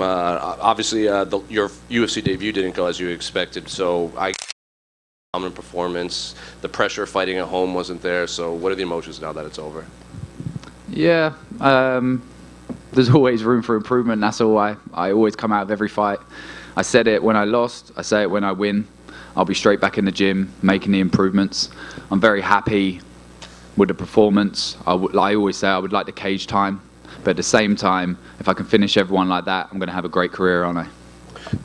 Obviously, your UFC debut didn't go as you expected, so common performance. The pressure of fighting at home wasn't there. So, what are the emotions now that it's over? Yeah, there's always room for improvement. That's all I always come out of every fight. I said it when I lost. I say it when I win. I'll be straight back in the gym, making the improvements. I'm very happy with the performance. I always say I would like the cage time, but at the same time, if I can finish everyone like that, I'm going to have a great career, aren't I?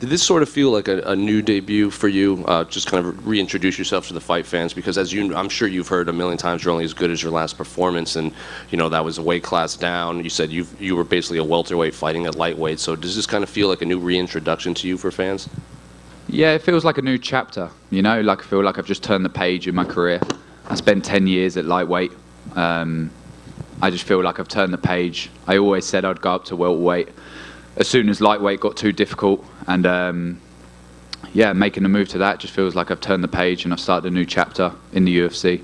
Did this sort of feel like a new debut for you? Just kind of reintroduce yourself to the fight fans, because I'm sure you've heard a million times, you're only as good as your last performance, and that was a weight class down. You said you were basically a welterweight fighting at lightweight. So does this kind of feel like a new reintroduction to you for fans? Yeah, it feels like a new chapter. Like I feel like I've just turned the page in my career. I spent 10 years at lightweight. I just feel like I've turned the page. I always said I'd go up to welterweight as soon as lightweight got too difficult, and making the move to that just feels like I've turned the page and I've started a new chapter in the UFC.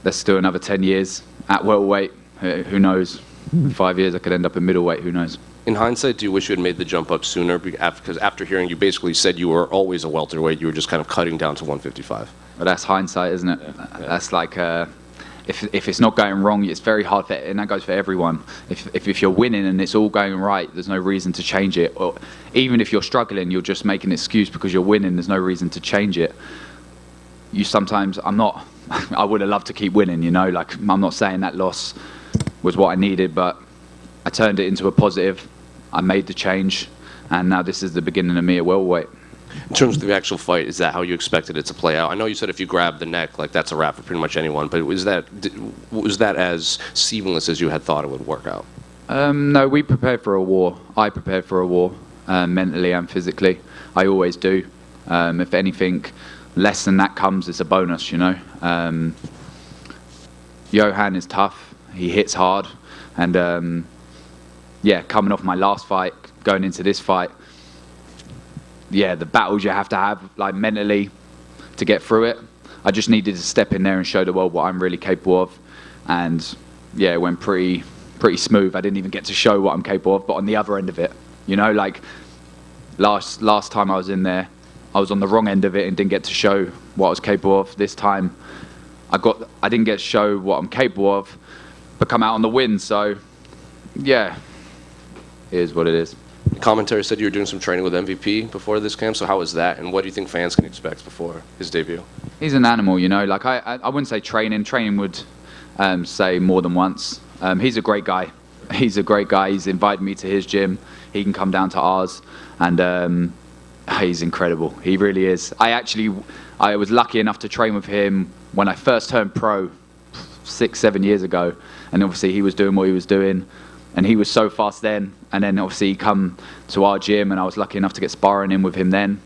Let's do another 10 years at welterweight. Who knows? In 5 years I could end up in middleweight. Who knows? In hindsight, do you wish you had made the jump up sooner? Because after hearing you basically said you were always a welterweight, you were just kind of cutting down to 155. But that's hindsight, isn't it? Yeah. That's like if it's not going wrong, it's very hard and that goes for everyone. If you're winning and it's all going right, there's no reason to change it. Or even if you're struggling, you'll just make an excuse because you're winning. There's no reason to change it. I would have loved to keep winning, like I'm not saying that loss was what I needed, but I turned it into a positive. I made the change, and now this is the beginning of me at welterweight. In terms of the actual fight, is that how you expected it to play out? I know you said if you grab the neck, like that's a wrap for pretty much anyone, but was that as seamless as you had thought it would work out? No, we prepared for a war. I prepared for a war, mentally and physically. I always do. If anything less than that comes, it's a bonus, Johan is tough. He hits hard, and coming off my last fight, going into this fight, the battles you have to have, like mentally, to get through it. I just needed to step in there and show the world what I'm really capable of, and it went pretty smooth. I didn't even get to show what I'm capable of, but on the other end of it, like last time I was in there, I was on the wrong end of it and didn't get to show what I was capable of. This time, I didn't get to show what I'm capable of, but come out on the win. So, it is what it is. The commentary said you were doing some training with MVP before this camp, so how was that, and what do you think fans can expect before his debut? He's an animal, like I wouldn't say training would say more than once. He's a great guy. He's invited me to his gym. He can come down to ours, and he's incredible. He really is. I was lucky enough to train with him when I first turned pro 6-7 years ago, and obviously he was doing what he was doing. And he was so fast then, and then obviously he come to our gym, and I was lucky enough to get sparring in with him then.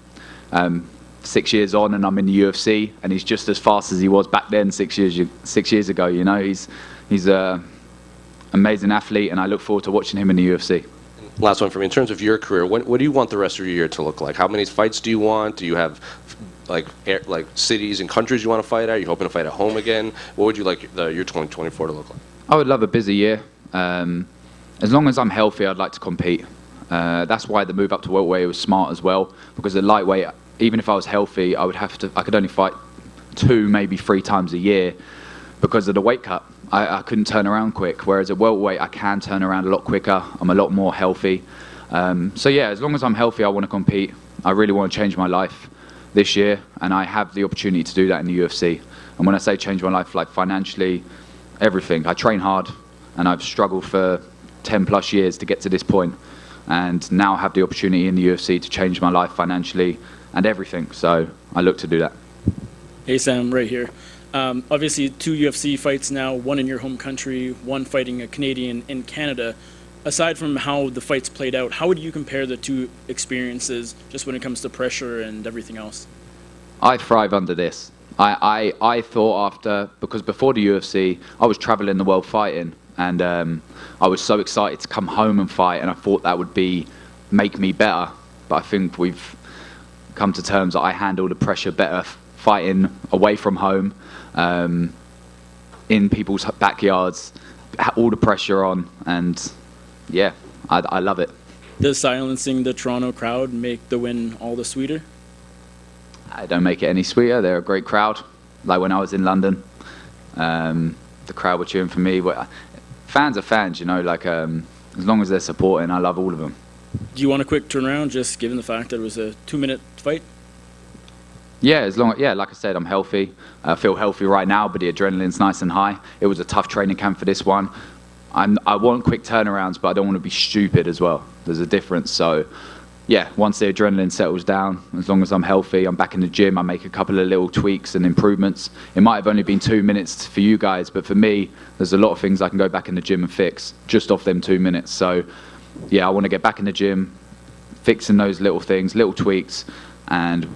6 years on, and I'm in the UFC, and he's just as fast as he was back then 6 years ago. He's an amazing athlete, and I look forward to watching him in the UFC. Last one for me. In terms of your career, what do you want the rest of your year to look like? How many fights do you want? Do you have like cities and countries you want to fight at? Are you hoping to fight at home again? What would you like your 2024 to look like? I would love a busy year. As long as I'm healthy, I'd like to compete. That's why the move up to welterweight was smart as well, because at lightweight, even if I was healthy, I could only fight 2, maybe 3 times a year because of the weight cut. I couldn't turn around quick, whereas at welterweight, I can turn around a lot quicker. I'm a lot more healthy. As long as I'm healthy, I want to compete. I really want to change my life this year, and I have the opportunity to do that in the UFC. And when I say change my life, like financially, everything. I train hard, and I've struggled for 10 plus years to get to this point, and now I have the opportunity in the UFC to change my life financially and everything, so I look to do that. Hey Sam, right here. Obviously 2 UFC fights now, one in your home country, one fighting a Canadian in Canada. Aside from how the fights played out, how would you compare the 2 experiences just when it comes to pressure and everything else? I thrive under this. I thought because before the UFC, I was traveling the world fighting, and I was so excited to come home and fight, and I thought that would make me better. But I think we've come to terms that I handle the pressure better fighting away from home, in people's backyards, all the pressure on, and I love it. Does silencing the Toronto crowd make the win all the sweeter? I don't make it any sweeter. They're a great crowd. Like when I was in London, the crowd were cheering for me. Fans are fans, you know, like as long as they're supporting, I love all of them. Do you want a quick turnaround, just given the fact that it was a 2-minute fight? Yeah, like I said, I'm healthy. I feel healthy right now, but the adrenaline's nice and high. It was a tough training camp for this one. I want quick turnarounds, but I don't want to be stupid as well. There's a difference. So, yeah, once the adrenaline settles down, as long as I'm healthy, I'm back in the gym, I make a couple of little tweaks and improvements. It might have only been 2 minutes for you guys, but for me, there's a lot of things I can go back in the gym and fix just off them 2 minutes. So, yeah, I want to get back in the gym, fixing those little things, little tweaks, and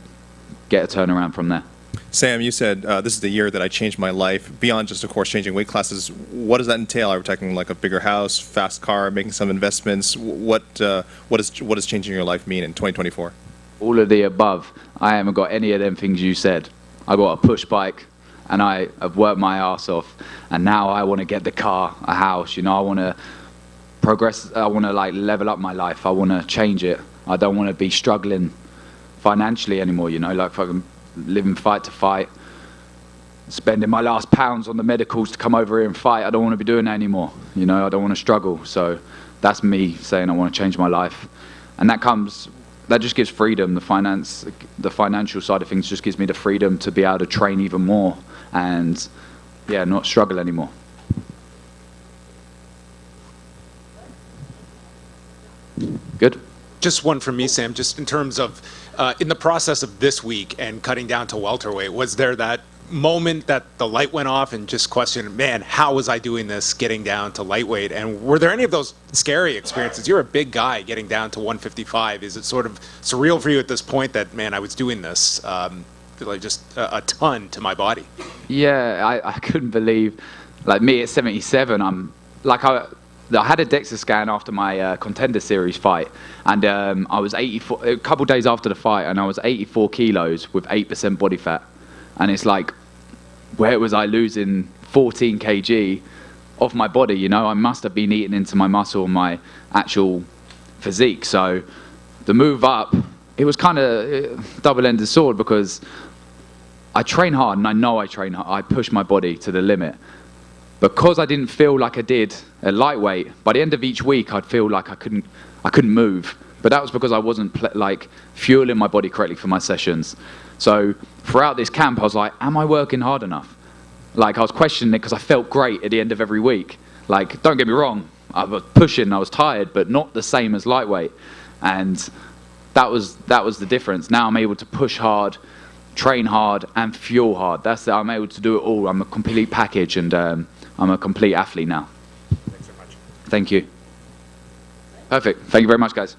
get a turnaround from there. Sam, you said this is the year that I changed my life. Beyond just, of course, changing weight classes, what does that entail? Are we talking like a bigger house, fast car, making some investments? What does changing your life mean in 2024? All of the above. I haven't got any of them things you said. I got a push bike, and I have worked my ass off, and now I want to get the car, a house. You know, I want to progress. I want to like level up my life. I want to change it. I don't want to be struggling financially anymore. You know, like fucking living fight to fight, spending my last pounds on the medicals to come over here and fight. I don't want to be doing that anymore. You know, I don't want to struggle. So that's me saying I want to change my life, and that just gives freedom. The financial side of things just gives me the freedom to be able to train even more and, yeah, not struggle anymore. Good. Just one from me, Sam. Just in terms of, in the process of this week and cutting down to welterweight, was there that moment that the light went off and just questioned, man, how was I doing this getting down to lightweight? And were there any of those scary experiences? You're a big guy getting down to 155. Is it sort of surreal for you at this point that, man, I was doing this like just a ton to my body? Yeah, I couldn't believe, like me at 77, I had a DEXA scan after my Contender Series fight, and I was 84, a couple days after the fight, and I was 84 kilos with 8% body fat. And it's like, where was I losing 14 kg off my body? You know, I must have been eating into my muscle, my actual physique. So the move up, it was kind of double-ended sword, because I train hard, and I know I train hard. I push my body to the limit. Because I didn't feel like I did at lightweight, by the end of each week, I'd feel like I couldn't move. But that was because I wasn't fueling my body correctly for my sessions. So throughout this camp, I was like, am I working hard enough? Like, I was questioning it because I felt great at the end of every week. Like, don't get me wrong, I was pushing, I was tired, but not the same as lightweight. And that was the difference. Now I'm able to push hard, train hard, and fuel hard. I'm able to do it all. I'm a complete package, and I'm a complete athlete now. Thanks so much. Thank you. Perfect. Thank you very much, guys.